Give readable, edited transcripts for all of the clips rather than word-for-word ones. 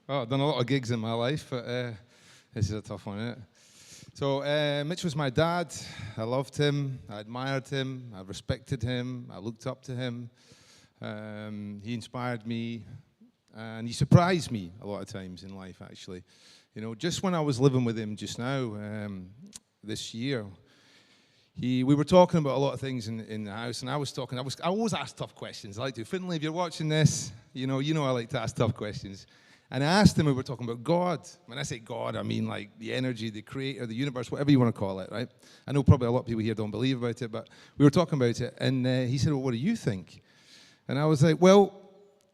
Well, I've done a lot of gigs in my life, but this is a tough one, isn't it? So Mitch was my dad. I loved him. I admired him. I respected him. I looked up to him. He inspired me, and he surprised me a lot of times in life, actually. You know, just when I was living with him just now, this year, we were talking about a lot of things in the house, and I always ask tough questions. I like to. Finlay, if you're watching this, you know I like to ask tough questions. And I asked him, we were talking about God. When I say God, I mean like the energy, the creator, the universe, whatever you want to call it, right? I know probably a lot of people here don't believe about it, but we were talking about it, and he said, well, what do you think? And I was like, well,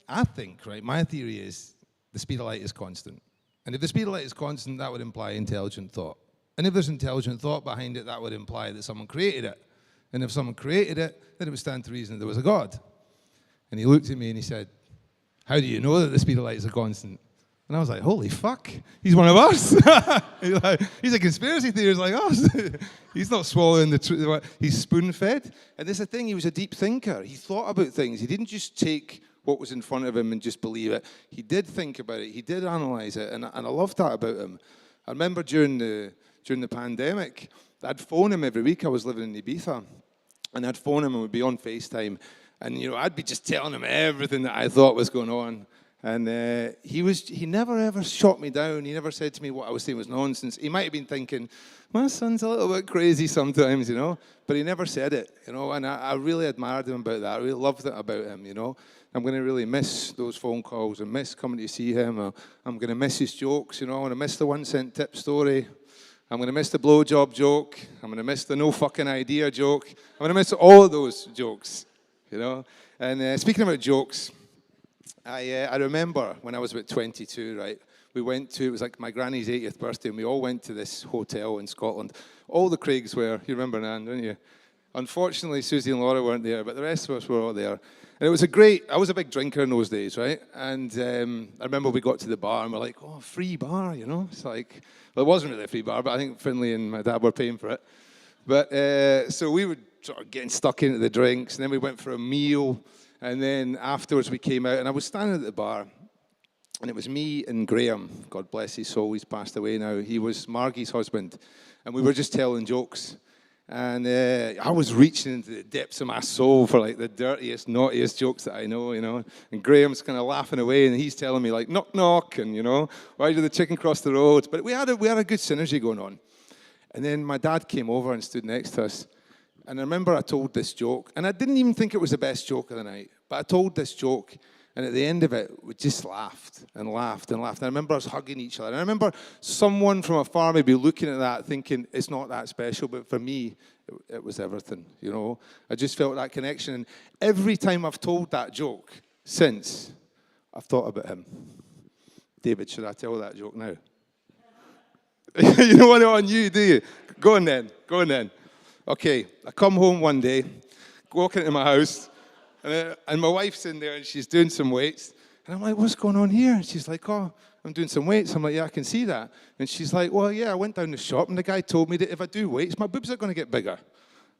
I think, right, my theory is the speed of light is constant. And if the speed of light is constant, that would imply intelligent thought. And if there's intelligent thought behind it, that would imply that someone created it. And if someone created it, then it would stand to reason that there was a God. And he looked at me and he said, how do you know that the speed of light is a constant? And I was like, holy fuck, he's one of us. He's a conspiracy theorist like us. He's not swallowing the truth. He's spoon-fed. And this is the thing, he was a deep thinker. He thought about things. He didn't just take what was in front of him and just believe it. He did think about it. He did analyze it. And I loved that about him. I remember during the pandemic, I'd phone him every week. I was living in Ibiza. And I'd phone him and we'd be on FaceTime. And, I'd be just telling him everything that I thought was going on. And he never ever shot me down. He never said to me what I was saying was nonsense. He might have been thinking, my son's a little bit crazy sometimes, but he never said it, and I really admired him about that. I really loved it about him, I'm going to really miss those phone calls and miss coming to see him. I'm going to miss his jokes, I'm going to miss the 1 cent tip story. I'm going to miss the blowjob joke. I'm going to miss the no fucking idea joke. I'm going to miss all of those jokes, And speaking about jokes, I remember when I was about 22, right? It was like my granny's 80th birthday, and we all went to this hotel in Scotland. All the Craigs were, you remember, Nan, don't you? Unfortunately, Susie and Laura weren't there, but the rest of us were all there. And it was I was a big drinker in those days, right? And I remember we got to the bar, and we're like, oh, free bar, It's like, well, it wasn't really a free bar, but I think Finlay and my dad were paying for it. But so we were sort of getting stuck into the drinks, and then we went for a meal. And then afterwards we came out, and I was standing at the bar, and it was me and Graham, God bless his soul, he's passed away now. He was Margie's husband, and we were just telling jokes. And I was reaching into the depths of my soul for like the dirtiest, naughtiest jokes that I know, And Graham's kind of laughing away, and he's telling me like, knock, knock, and why did the chicken cross the road? But we had a good synergy going on. And then my dad came over and stood next to us. And I remember I told this joke, and I didn't even think it was the best joke of the night, but I told this joke, and at the end of it, we just laughed and laughed and laughed. And I remember us hugging each other. And I remember someone from afar maybe looking at that thinking, it's not that special, but for me, it was everything, I just felt that connection. And every time I've told that joke since, I've thought about him. David, should I tell that joke now? You don't want it on you, do you? Go on then. Okay, I come home one day, walk into my house, and my wife's in there, and she's doing some weights. And I'm like, what's going on here? And she's like, oh, I'm doing some weights. I'm like, yeah, I can see that. And she's like, well, yeah, I went down the shop, and the guy told me that if I do weights, my boobs are going to get bigger.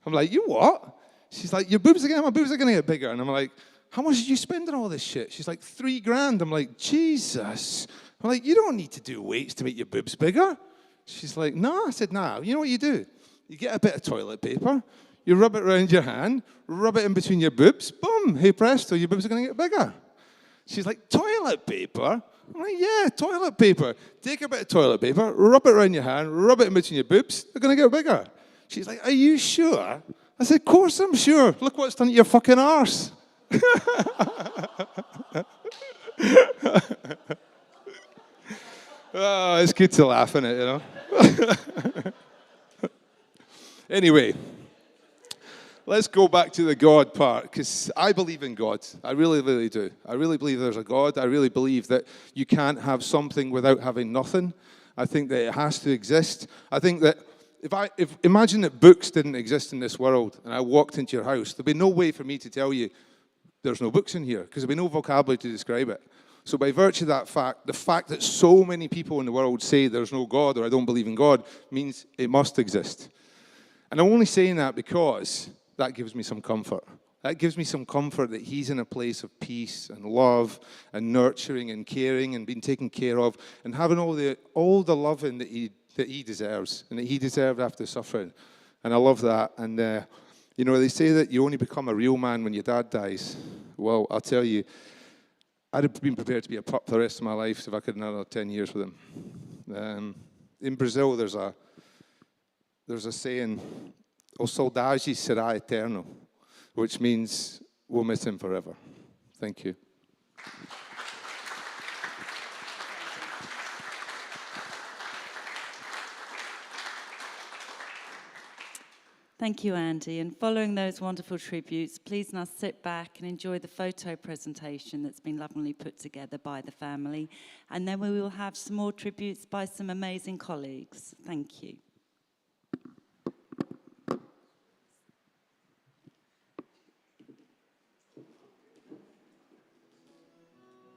I'm like, you what? She's like, my boobs are going to get bigger. And I'm like, how much did you spend on all this shit? She's like, $3,000. I'm like, Jesus. I'm like, you don't need to do weights to make your boobs bigger. She's like, no. I said, nah, you know what you do? You get a bit of toilet paper, you rub it around your hand, rub it in between your boobs, boom, hey presto, your boobs are going to get bigger. She's like, toilet paper? I'm like, yeah, toilet paper. Take a bit of toilet paper, rub it around your hand, rub it in between your boobs, they're going to get bigger. She's like, are you sure? I said, of course I'm sure. Look what's done to your fucking arse. Oh, it's good to laugh in it, Anyway, let's go back to the God part, because I believe in God. I really, really do. I really believe there's a God. I really believe that you can't have something without having nothing. I think that it has to exist. I think that imagine that books didn't exist in this world, and I walked into your house, there'd be no way for me to tell you there's no books in here, because there'd be no vocabulary to describe it. So by virtue of that fact, the fact that so many people in the world say there's no God or I don't believe in God means it must exist. And I'm only saying that because that gives me some comfort. that gives me some comfort that he's in a place of peace and love and nurturing and caring and being taken care of and having all the loving that he deserves and that he deserved after suffering. And I love that. And, they say that you only become a real man when your dad dies. Well, I'll tell you, I'd have been prepared to be a pup for the rest of my life if I could have another 10 years with him. In Brazil, there's a saying, "O saudade será eterno," which means we'll miss him forever. Thank you. Thank you, Andy. And following those wonderful tributes, please now sit back and enjoy the photo presentation that's been lovingly put together by the family. And then we will have some more tributes by some amazing colleagues. Thank you.